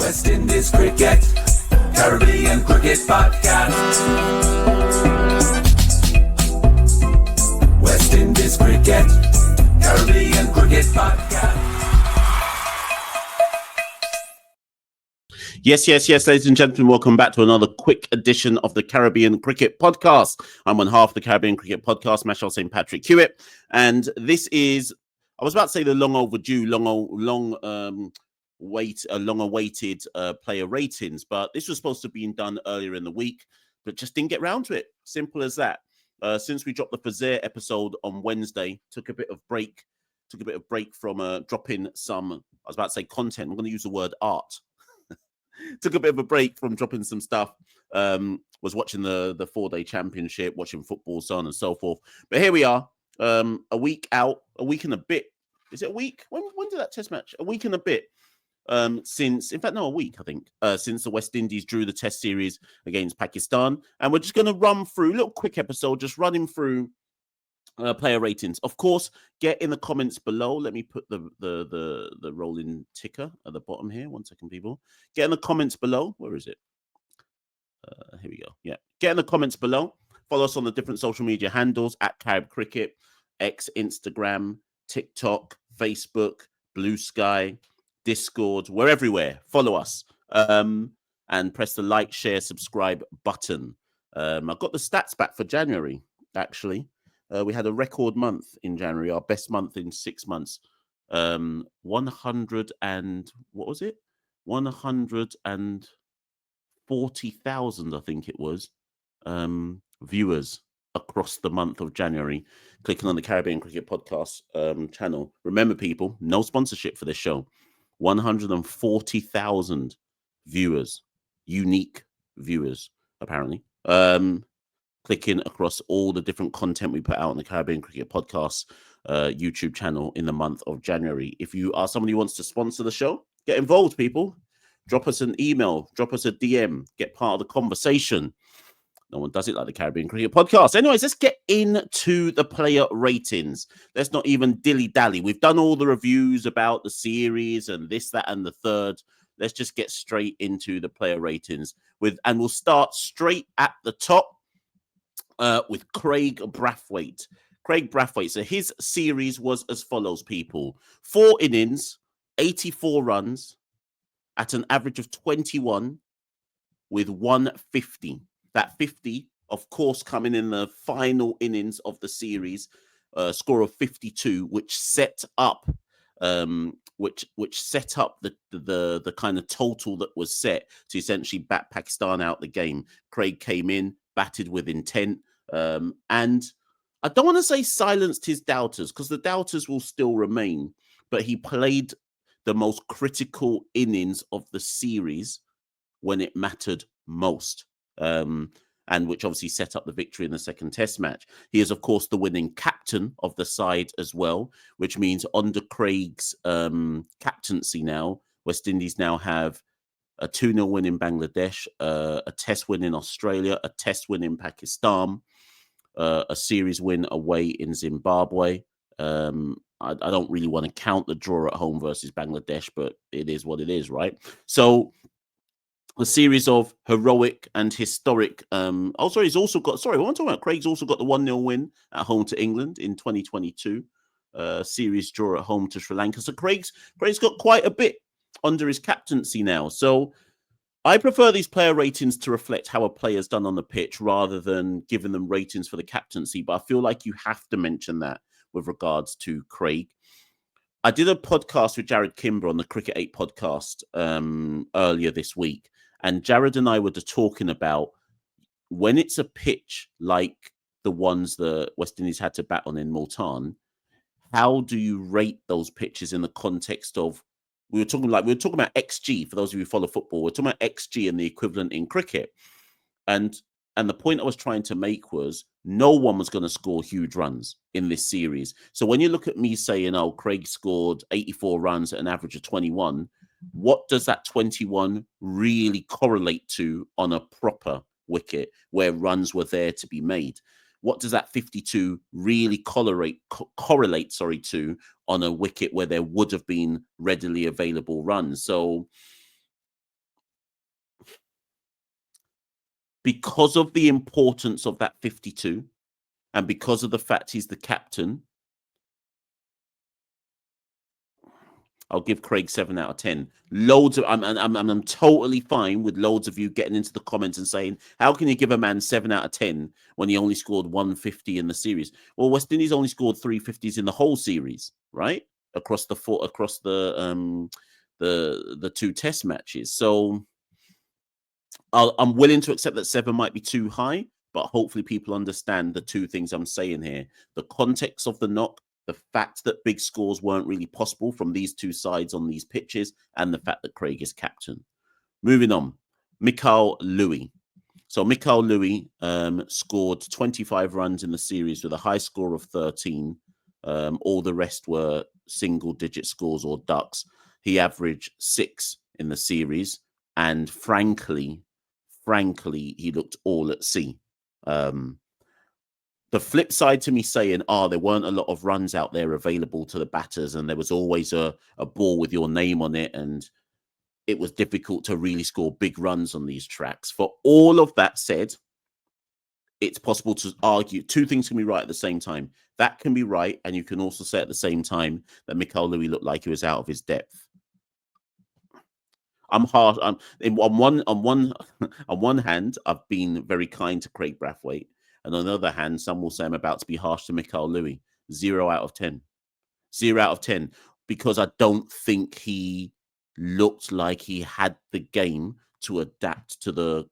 West Indies Cricket, Caribbean Cricket Podcast. West Indies Cricket, Caribbean Cricket Podcast. Yes, ladies and gentlemen, welcome back to another quick edition of the Caribbean Cricket Podcast. I'm on half the Caribbean Cricket Podcast, Machel St. Patrick Hewitt, and this is, I was about to say the long overdue, long awaited player ratings, but this was supposed to be done earlier in the week, but just didn't get round to it. Simple as that. Since we dropped the Fazer episode on Wednesday, took a bit of break from dropping some, I was about to say content, I'm going to use the word art. Took a bit of a break from dropping some stuff. Was watching the 4-day championship, watching football, so on and so forth. But here we are, a week out, a week and a bit. Is it a week? When did that test match? A week and a bit. Since a week, I think, since the West Indies drew the test series against Pakistan. And we're just going to run through a little quick episode, just running through player ratings. Of course, get in the comments below. Let me put the rolling ticker at the bottom here. 1 second, people. Get in the comments below. Where is it? Here we go. Yeah. Get in the comments below. Follow us on the different social media handles at Carib Cricket, X, Instagram, TikTok, Facebook, Blue Sky, Discord. We're everywhere. Follow us. And press the like, share, subscribe button. I've got the stats back for January, actually. We had a record month in January, our best month in 6 months. 100 and what was it? 140,000, I think it was, viewers across the month of January. Clicking on the Caribbean Cricket Podcast channel. Remember, people, no sponsorship for this show. 140,000 viewers, unique viewers, apparently. Clicking across all the different content we put out on the Caribbean Cricket Podcast YouTube channel in the month of January. If you are somebody who wants to sponsor the show, get involved, people. Drop us an email, drop us a DM, get part of the conversation. No one does it like the Caribbean Cricket Podcast. Anyways, let's get into the player ratings. Let's not even dilly-dally. We've done all the reviews about the series and this, that, and the third. Let's just get straight into the player ratings. And we'll start straight at the top. With Kraigg Brathwaite. Kraigg Brathwaite. So his series was as follows, people. 4 innings, 84 runs at an average of 21 with 150. That 50, of course, coming in the final innings of the series, score of 52, which set up which set up the kind of total that was set to essentially bat Pakistan out the game. Kraigg came in, batted with intent, and I don't want to say silenced his doubters, because the doubters will still remain, but he played the most critical innings of the series when it mattered most, and which obviously set up the victory in the second test match. He is, of course, the winning captain of the side as well, which means under Kraigg's captaincy now, West Indies now have a 2-0 win in Bangladesh, a test win in Australia, a test win in Pakistan, a series win away in Zimbabwe. I don't really want to count the draw at home versus Bangladesh, but it is what it is, right? So a series of heroic and historic. He's also got. Sorry, what I'm talking about. Kraig's also got the 1-0 win at home to England in 2022. Series draw at home to Sri Lanka. So Kraig's got quite a bit under his captaincy now. So I prefer these player ratings to reflect how a player's done on the pitch rather than giving them ratings for the captaincy. But I feel like you have to mention that with regards to Kraigg. I did a podcast with Jared Kimber on the Cricket 8 podcast earlier this week. And Jared and I were talking about when it's a pitch like the ones the West Indies had to bat on in Multan, how do you rate those pitches in the context of, we were talking about XG, for those of you who follow football, we're talking about XG and the equivalent in cricket. And the point I was trying to make was no one was going to score huge runs in this series. So when you look at me saying, oh, Kraigg scored 84 runs at an average of 21, what does that 21 really correlate to on a proper wicket where runs were there to be made? What does that 52 really correlate to on a wicket where there would have been readily available runs? So because of the importance of that 52 and because of the fact he's the captain, I'll give Kraigg 7 out of 10. Loads of I'm totally fine with loads of you getting into the comments and saying, how can you give a man 7 out of 10 when he only scored 150 in the series? Well, West Indies only scored 350s in the whole series, right? Across the two test matches. So I'm willing to accept that 7 might be too high, but hopefully people understand the two things I'm saying here. The context of the knock, the fact that big scores weren't really possible from these two sides on these pitches, and the fact that Kraigg is captain. Moving on, Mikyle Louis. So Mikyle Louis scored 25 runs in the series with a high score of 13. All the rest were single-digit scores or ducks. He averaged 6 in the series, and frankly, he looked all at sea. The flip side to me saying, there weren't a lot of runs out there available to the batters, and there was always a ball with your name on it, and it was difficult to really score big runs on these tracks. For all of that said, it's possible to argue two things can be right at the same time. That can be right, and you can also say at the same time that Mikyle Louis looked like he was out of his depth. I'm hard. On one hand, I've been very kind to Kraigg Brathwaite, and on the other hand, some will say I'm about to be harsh to Mikyle Louis. 0 out of 10. 0 out of 10, because I don't think he looked like he had the game to adapt to the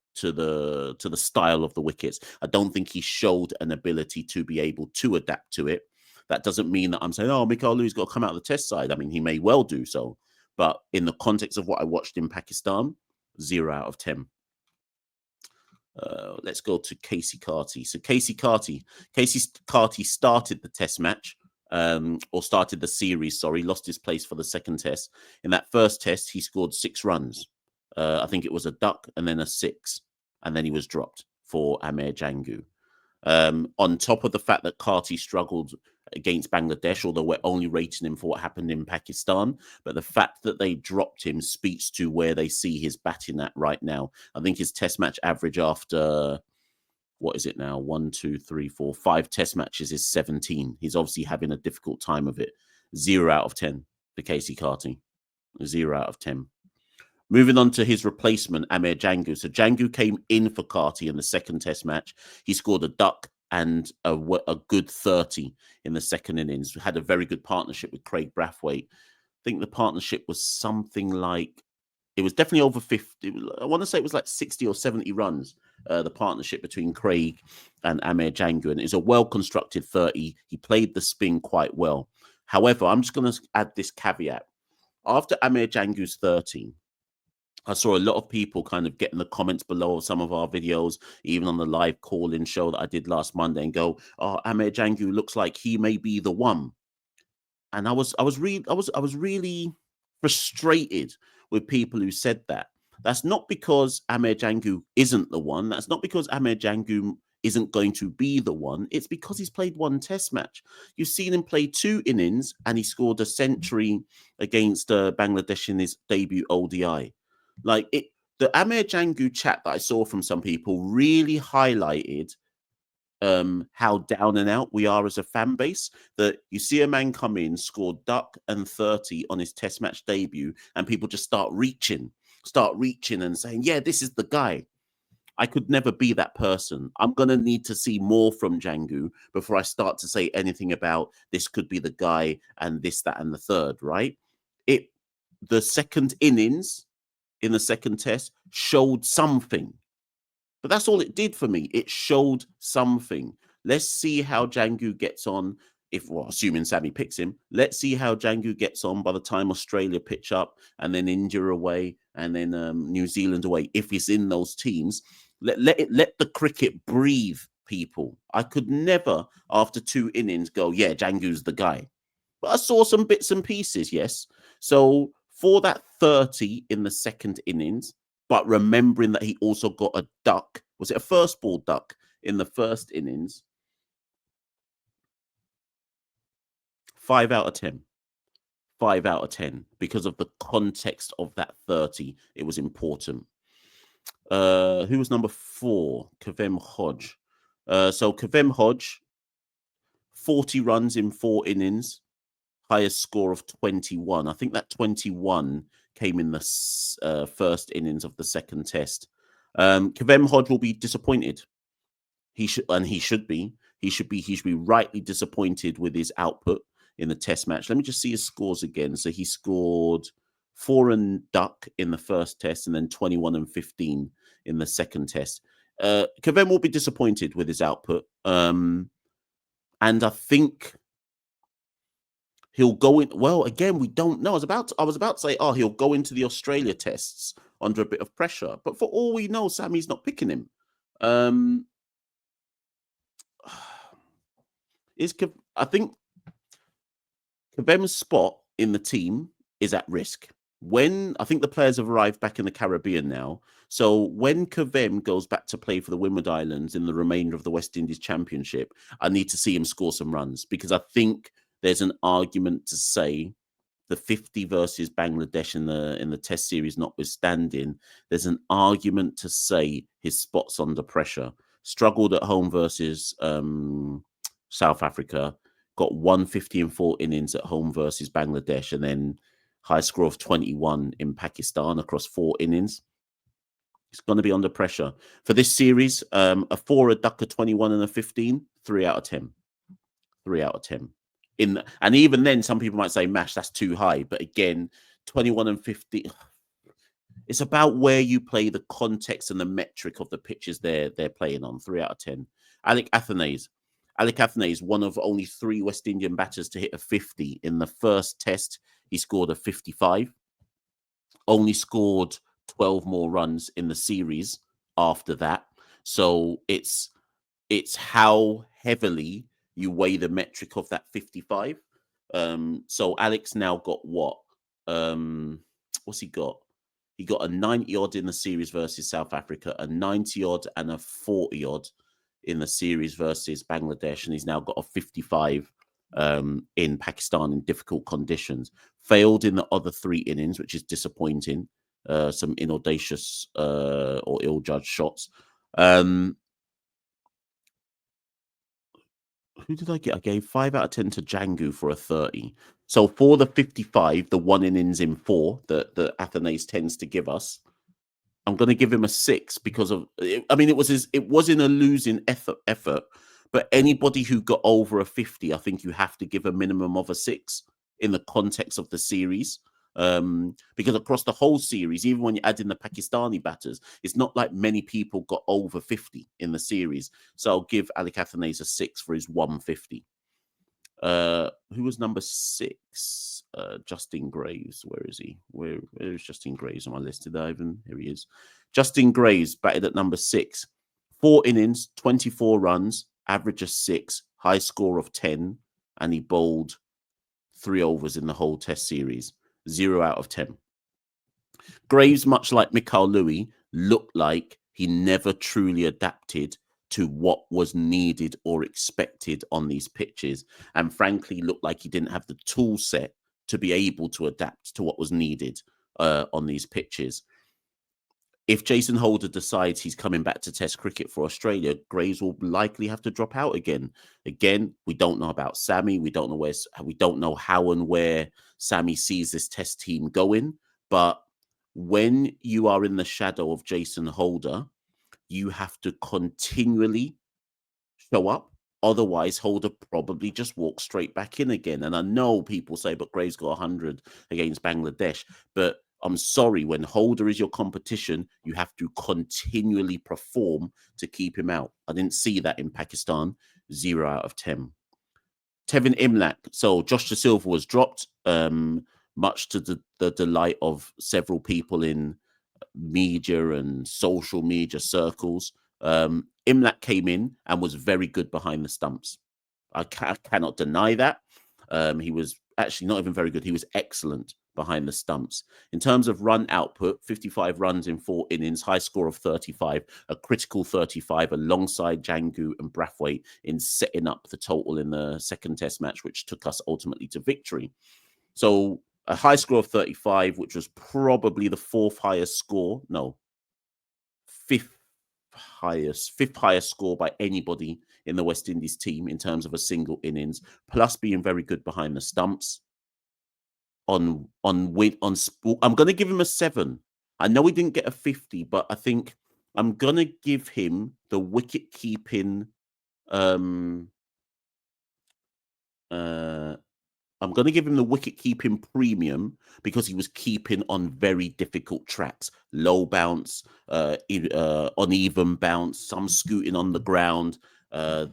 style of the wickets. I don't think he showed an ability to be able to adapt to it. That doesn't mean that I'm saying, Mikyle Louis got to come out of the test side. I mean, he may well do so. But in the context of what I watched in Pakistan, 0 out of 10. Let's go to Keacy Carty. So Keacy Carty started the test match, or started the series, lost his place for the second test. In that first test, he scored 6 runs. I think it was a duck and then a 6. And then he was dropped for Amir Jangoo. On top of the fact that Carty struggled against Bangladesh, although we're only rating him for what happened in Pakistan, but the fact that they dropped him speaks to where they see his batting at right now. I think his test match average after, what is it now? 1, 2, 3, 4, 5 test matches is 17. He's obviously having a difficult time of it. 0 out of 10 for Keacy Carty. 0 out of 10. Moving on to his replacement, Amir Jangoo. So Jangoo came in for Carty in the second test match. He scored a duck and a good 30 in the second innings. Had a very good partnership with Kraigg Brathwaite. I think the partnership was something like, it was definitely over 50. I want to say it was like 60 or 70 runs, the partnership between Kraigg and Amir Jangoo. And it's a well-constructed 30. He played the spin quite well. However, I'm just going to add this caveat. After Amir Jangoo's 30, I saw a lot of people kind of get in the comments below some of our videos, even on the live call-in show that I did last Monday, and go, Amir Jangoo looks like he may be the one. And I was really frustrated with people who said that. That's not because Amir Jangoo isn't the one. That's not because Amir Jangoo isn't going to be the one. It's because he's played 1 test match. You've seen him play 2 innings, and he scored a century against Bangladesh in his debut ODI. Like the Amir Jangoo chat that I saw from some people really highlighted how down and out we are as a fan base. That you see a man come in, score duck and 30 on his test match debut, and people just start reaching and saying, yeah, this is the guy. I could never be that person. I'm going to need to see more from Jangoo before I start to say anything about this could be the guy and this, that, and the third, right? The second innings in the second test showed something. But that's all it did for me. It showed something. Let's see how Jangoo gets on. Assuming Sammy picks him, let's see how Jangoo gets on by the time Australia pitch up, and then India away, and then New Zealand away. If he's in those teams, let the cricket breathe, people. I could never, after 2 innings, go, yeah, Jangoo's the guy. But I saw some bits and pieces, yes. So for that 30 in the second innings, but remembering that he also got a duck, was it a first ball duck in the first innings? 5 out of 10. 5 out of 10 because of the context of that 30. It was important. Who was number 4? Kavem Hodge. So Kavem Hodge, 40 runs in 4 innings, highest score of 21. I think that 21 came in the first innings of the second test. Kavem Hodge will be disappointed. He should be rightly disappointed with his output in the test match. Let me just see his scores again. So he scored 4 and duck in the first test and then 21 and 15 in the second test. Kavem will be disappointed with his output. And I think he'll go in. Well, again, we don't know. I was about to say, he'll go into the Australia tests under a bit of pressure. But for all we know, Sammy's not picking him. I think Kavem's spot in the team is at risk. When I think the players have arrived back in the Caribbean now, so when Kavem goes back to play for the Windward Islands in the remainder of the West Indies Championship, I need to see him score some runs, because I think there's an argument to say the 50 versus Bangladesh in the Test series notwithstanding, there's an argument to say his spot's under pressure. Struggled at home versus South Africa, got 150 in 4 innings at home versus Bangladesh, and then high score of 21 in Pakistan across 4 innings. It's going to be under pressure. For this series, a 4, a duck, a 21 and a 15, 3 out of 10. 3 out of 10. And even then, some people might say, Mash, that's too high. But again, 21 and 50, it's about where you play, the context and the metric of the pitches they're playing on. 3 out of 10. Alick Athanaze, one of only 3 West Indian batters to hit a 50 in the first test. He scored a 55. Only scored 12 more runs in the series after that. So it's how heavily you weigh the metric of that 55. So Alex now got what? What's he got? He got a 90 odd in the series versus South Africa, a 90 odd and a 40 odd in the series versus Bangladesh, and he's now got a 55 in Pakistan in difficult conditions. Failed in the other 3 innings, which is disappointing. Some inaudacious or ill-judged shots. Who did I get? I gave 5 out of 10 to Jangoo for a 30. So for the 55, the 1 innings in 4 that Athanaze tends to give us, I'm going to give him a 6 because of. I mean, it was in a losing effort, but anybody who got over a 50, I think you have to give a minimum of a 6 in the context of the series. Because across the whole series, even when you add in the Pakistani batters, it's not like many people got over 50 in the series. So I'll give Alick Athanaze a 6 for his 150. Who was number 6? Justin Greaves. Where is he? Where is Justin Greaves on my list today, Ivan? Here he is. Justin Greaves batted at number 6. 4 innings, 24 runs, average of 6, high score of 10, and he bowled 3 overs in the whole Test series. 0 out of 10. Greaves, much like Mikyle Louis, looked like he never truly adapted to what was needed or expected on these pitches, and frankly looked like he didn't have the tool set to be able to adapt to what was needed on these pitches. If Jason Holder decides he's coming back to Test cricket for Australia, Greaves will likely have to drop out again. Again, we don't know about Sammy. We don't know how and where Sammy sees this Test team going. But when you are in the shadow of Jason Holder, you have to continually show up. Otherwise, Holder probably just walks straight back in again. And I know people say, but Greaves got 100 against Bangladesh. But I'm sorry, when Holder is your competition, you have to continually perform to keep him out. I didn't see that in Pakistan. 0 out of 10. Tevin Imlach. So Josh Da Silva was dropped, much to the delight of several people in media and social media circles. Imlach came in and was very good behind the stumps. I cannot deny that. He was actually not even very good. He was excellent behind the stumps. In terms of run output, 55 runs in 4 innings, high score of 35, a critical 35 alongside Jangoo and Brathwaite in setting up the total in the second Test match, which took us ultimately to victory. So a high score of 35, which was probably the 4th highest score. No, fifth highest score by anybody in the West Indies team in terms of a single innings, plus being very good behind the stumps. I'm going to give him a 7. I know he didn't get a 50, but I think I'm going to give him the wicket keeping. I'm going to give him the wicket keeping premium because he was keeping on very difficult tracks, low bounce, uneven bounce, some scooting on the ground, the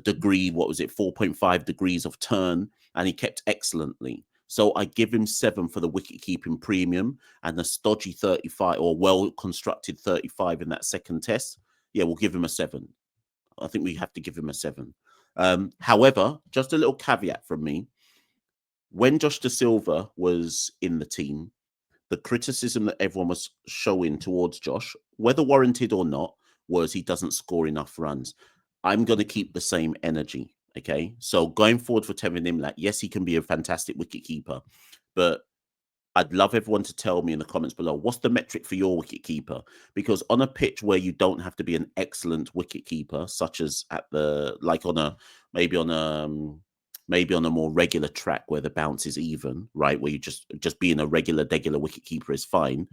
degree, 4.5 degrees of turn, and he kept excellently. So I give him 7 for the wicket keeping premium and the stodgy 35 or well constructed 35 in that second test. Yeah, we'll give him a 7. I think we have to give him a 7. However, just a little caveat from me. When Josh Da Silva was in the team, the criticism that everyone was showing towards Josh, whether warranted or not, was he doesn't score enough runs. I'm going to keep the same energy. Okay. So going forward for Tevin Imlach, yes, he can be a fantastic wicketkeeper, but I'd love everyone to tell me in the comments below, what's the metric for your wicketkeeper? Because on a pitch where you don't have to be an excellent wicketkeeper, such as maybe on a more regular track where the bounce is even, right? Where you just being a regular wicketkeeper is fine.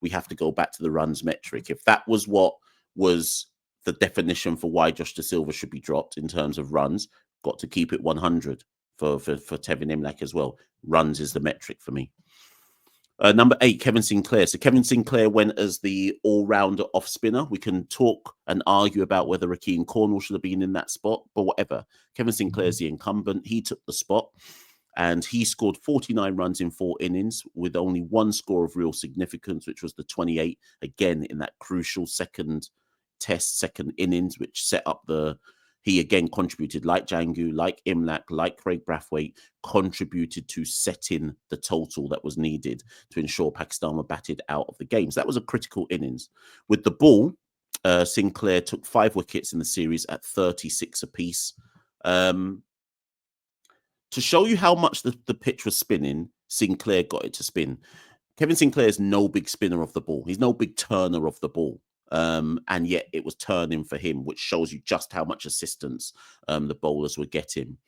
We have to go back to the runs metric. If that was what was the definition for why Josh Da Silva should be dropped in terms of runs, got to keep it 100 for Tevin Imlach as well. Runs is the metric for me. Number 8, Kevin Sinclair. So Kevin Sinclair went as the all-rounder off-spinner. We can talk and argue about whether Rakeem Cornwall should have been in that spot, but whatever. Kevin Sinclair's the incumbent. He took the spot, and he scored 49 runs in 4 innings with only one score of real significance, which was the 28, again, in that crucial second innings, which set up he again contributed, like Jangoo, like Imlach, like Kraigg Brathwaite, contributed to setting the total that was needed to ensure Pakistan were batted out of the games. That was a critical innings. With the ball, Sinclair took 5 wickets in the series at 36 apiece. To show you how much the pitch was spinning, Sinclair got it to spin. Kevin Sinclair is no big spinner of the ball. He's no big turner of the ball. And yet it was turning for him, which shows you just how much assistance the bowlers were getting.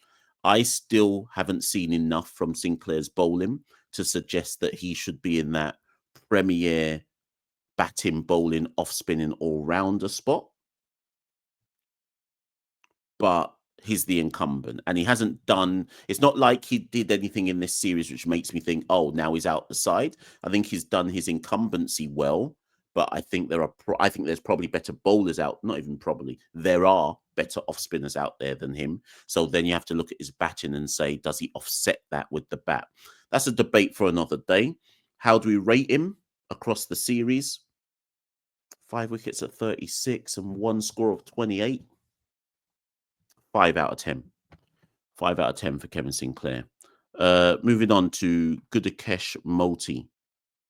I still haven't seen enough from Sinclair's bowling to suggest that he should be in that premier batting, bowling, off-spinning all-rounder spot. But he's the incumbent, and he hasn't done. It's not like he did anything in this series which makes me think, oh, now he's out the side. I think he's done his incumbency well. But I think there's probably better bowlers out. Not even probably. There are better off spinners out there than him. So then you have to look at his batting and say, does he offset that with the bat? That's a debate for another day. How do we rate him across the series? 5 wickets at 36 and 1 score of 28. 5 out of 10. 5 out of 10 for Kevin Sinclair. Moving on to Gudakesh Motie.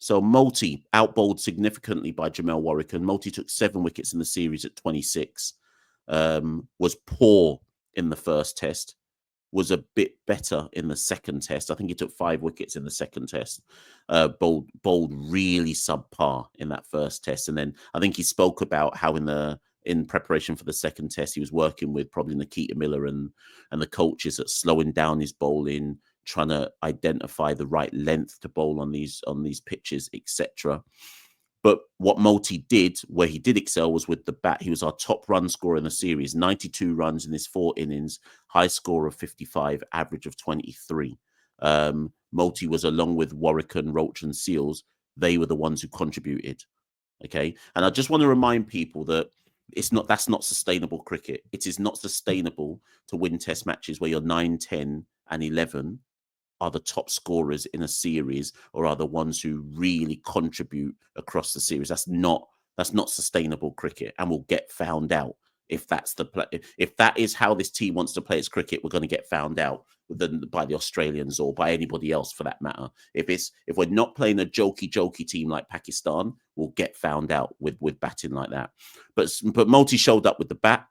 So Motie outbowled significantly by Jomel Warrican. Motie took 7 wickets in the series at 26. Was poor in the first test. Was a bit better in the second test. I think he took 5 wickets in the second test. Bowled really subpar in that first test. And then I think he spoke about how in preparation for the second test, he was working with probably Nikita Miller and the coaches at slowing down his bowling, trying to identify the right length to bowl on these pitches, etc. But what Motie did, where he did excel, was with the bat. He was our top run scorer in the series, 92 runs in his 4 innings, high score of 55, average of 23. Motie was, along with Warrican, Roach and Seales, they were the ones who contributed. Okay. And I just want to remind people that that's not sustainable cricket. It is not sustainable to win test matches where you're 9, 10 and 11 are the top scorers in a series, or are the ones who really contribute across the series. That's not sustainable cricket, and we'll get found out if that's if that is how this team wants to play its cricket. We're going to get found out by the Australians or by anybody else for that matter. If we're not playing a jokey team like Pakistan, we'll get found out with batting like that. But Motie showed up with the bat,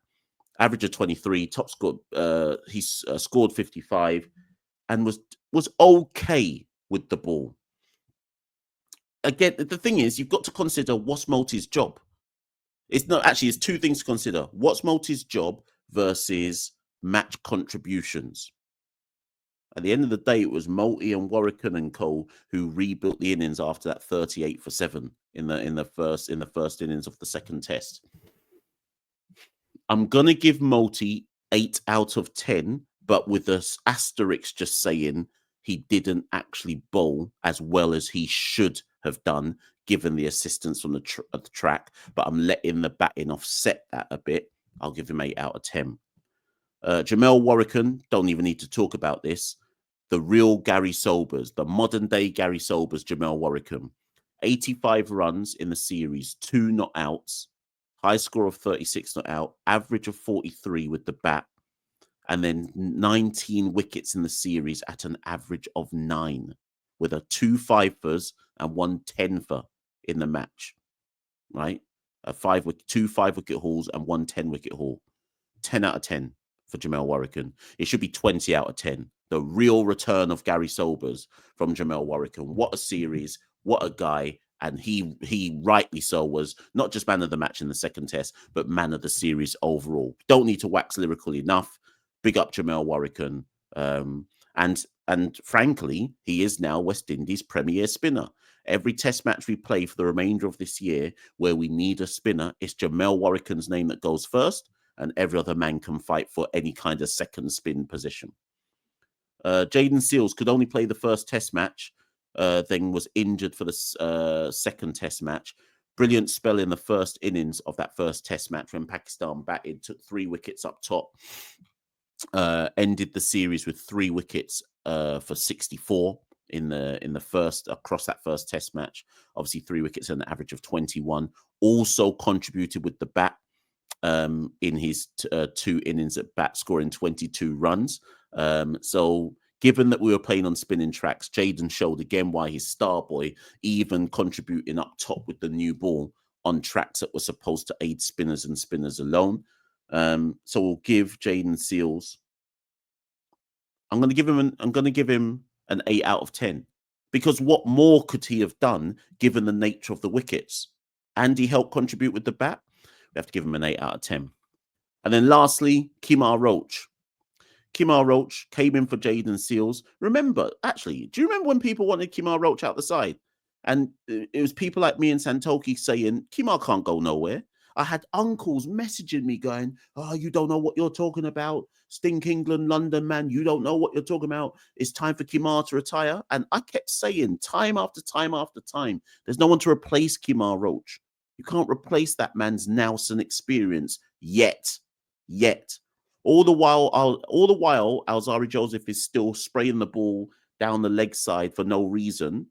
average of 23, top score. He's scored 55 and was okay with the ball. Again, the thing is, you've got to consider what's Motie's job. It's not actually. It's two things to consider. What's Motie's job versus match contributions. At the end of the day, it was Motie and Warrican and co who rebuilt the innings after that 38 for 7 in the first innings of the second test. I'm gonna give Motie 8 out of 10, but with this asterisk just saying he didn't actually bowl as well as he should have done, given the assistance from the track. But I'm letting the batting offset that a bit. I'll give him 8 out of 10. Jomel Warrican, don't even need to talk about this. The real Gary Sobers, the modern day Gary Sobers, Jomel Warrican. 85 runs in the series, 2 not outs, high score of 36 not out, average of 43 with the bat, and then 19 wickets in the series at an average of 9, with a 2 fifers and 1 10-fer in the match, right? 2 5-wicket hauls and 1 10-wicket haul. 10 out of 10 for Jomel Warrican. It should be 20 out of 10. The real return of Gary Sobers from Jomel Warrican. What a series. What a guy. And he rightly so was not just man of the match in the second test, but man of the series overall. Don't need to wax lyrical enough. Big up Jomel Warrican. And frankly, he is now West Indies' premier spinner. Every test match we play for the remainder of this year where we need a spinner, it's Jomel Warrican's name that goes first, and every other man can fight for any kind of second spin position. Jayden Seales could only play the first test match, then was injured for the second test match. Brilliant spell in the first innings of that first test match when Pakistan batted, took 3 wickets up top, ended the series with 3 wickets for 64 in the first, across that first test match. Obviously 3 wickets and an average of 21. Also contributed with the bat in his 2 innings at bat, scoring 22 runs. So given that we were playing on spinning tracks, Jayden showed again why he's star boy, even contributing up top with the new ball on tracks that were supposed to aid spinners and spinners alone. So we'll give Jayden Seales. I'm going to give him an 8 out of 10, because what more could he have done given the nature of the wickets? And he helped contribute with the bat. We have to give him an 8 out of 10. And then lastly, Kemar Roach. Kemar Roach came in for Jayden Seales. Remember, actually, do you remember when people wanted Kemar Roach out the side? And it was people like me and Santoki saying, Kemar can't go nowhere. I had uncles messaging me going, oh, you don't know what you're talking about. Stink England, London, man, you don't know what you're talking about. It's time for Kemar to retire. And I kept saying time after time after time, there's no one to replace Kemar Roach. You can't replace that man's nous and experience yet. All the while, Alzari Joseph is still spraying the ball down the leg side for no reason.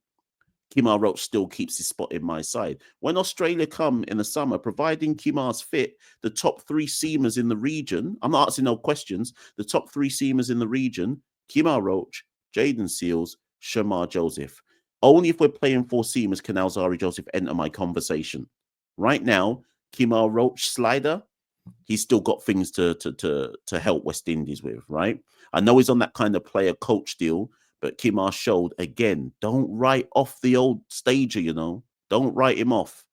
Kemar Roach still keeps his spot in my side. When Australia come in the summer, providing Kemar's fit, the top 3 seamers in the region, I'm not asking no questions, the top 3 seamers in the region, Kemar Roach, Jayden Seales, Shamar Joseph. Only if we're playing 4 seamers can Alzari Joseph enter my conversation. Right now, Kemar Roach slider, he's still got things to help West Indies with, right? I know he's on that kind of player coach deal, but Kemar showed again, don't write off the old stager, you know. Don't write him off.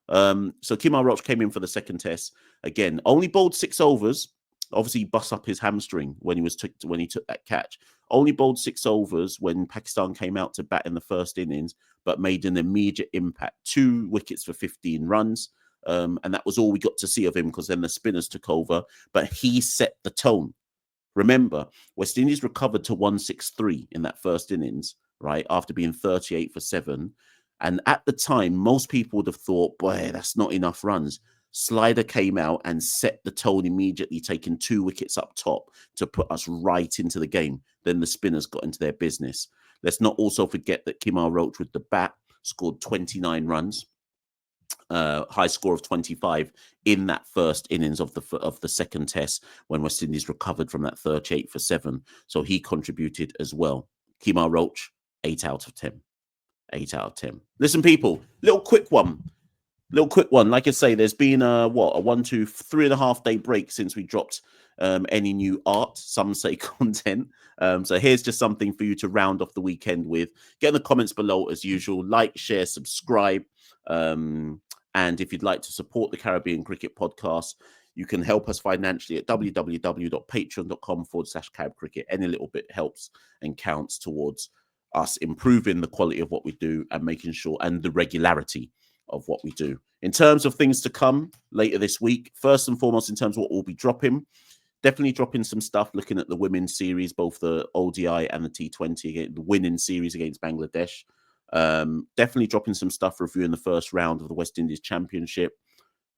So Kemar Roach came in for the second test. Again, only bowled 6 overs. Obviously, he bust up his hamstring when he took that catch. Only bowled 6 overs when Pakistan came out to bat in the first innings, but made an immediate impact. 2 wickets for 15 runs. And that was all we got to see of him, because then the spinners took over. But he set the tone. Remember, West Indies recovered to 163 in that first innings, right, after being 38 for 7. And at the time, most people would have thought, boy, that's not enough runs. Slider came out and set the tone immediately, taking 2 wickets up top to put us right into the game. Then the spinners got into their business. Let's not also forget that Kemar Roach with the bat scored 29 runs. High score of 25 in that first innings of the second test when West Indies recovered from that 38 for 7. So he contributed as well. Kemar Roach, 8 out of 10. 8 out of 10. Listen, people, little quick one. Like I say, there's been a 3.5 day break since we dropped any new art, some say content. So here's just something for you to round off the weekend with. Get in the comments below as usual. Like, share, subscribe. And if you'd like to support the Caribbean Cricket Podcast, you can help us financially at www.patreon.com/CaribCricket. Any little bit helps and counts towards us improving the quality of what we do and making sure, and the regularity of what we do. In terms of things to come later this week, first and foremost, in terms of what we'll be dropping, definitely dropping some stuff looking at the women's series, both the ODI and the T20, the winning series against Bangladesh. Definitely dropping some stuff reviewing the first round of the West Indies Championship.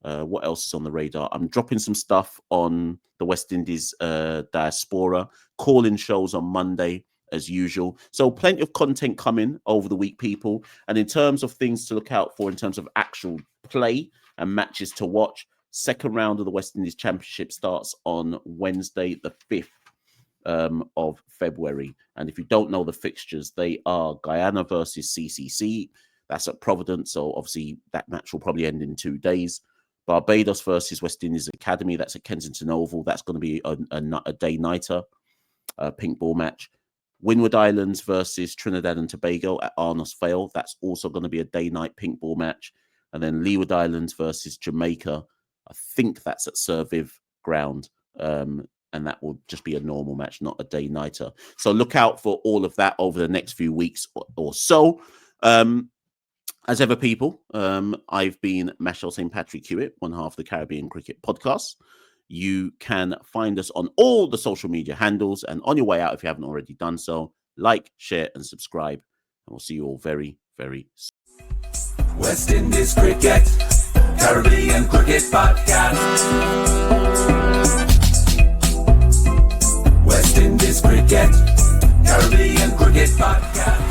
What else is on the radar? I'm dropping some stuff on the West Indies diaspora, call-in shows on Monday as usual. So plenty of content coming over the week, people. And in terms of things to look out for in terms of actual play and matches to watch, second round of the West Indies Championship starts on Wednesday, the 5th of February. And if you don't know the fixtures, they are Guyana versus CCC. That's at Providence. So obviously that match will probably end in 2 days. Barbados versus West Indies Academy. That's at Kensington Oval. That's going to be a day-nighter, pink ball match. Windward Islands versus Trinidad and Tobago at Arnos Vale. That's also going to be a day-night pink ball match. And then Leeward Islands versus Jamaica. I think that's at Serviv Ground. And that will just be a normal match, not a day-nighter. So look out for all of that over the next few weeks or so. As ever, people, I've been Machel St. Patrick Hewitt, one half of the Caribbean Cricket Podcast. You can find us on all the social media handles, and on your way out, if you haven't already done so, like, share, and subscribe. And we'll see you all very, very soon. West Indies Cricket, Caribbean Cricket Podcast. West Indies Cricket, Caribbean Cricket Podcast.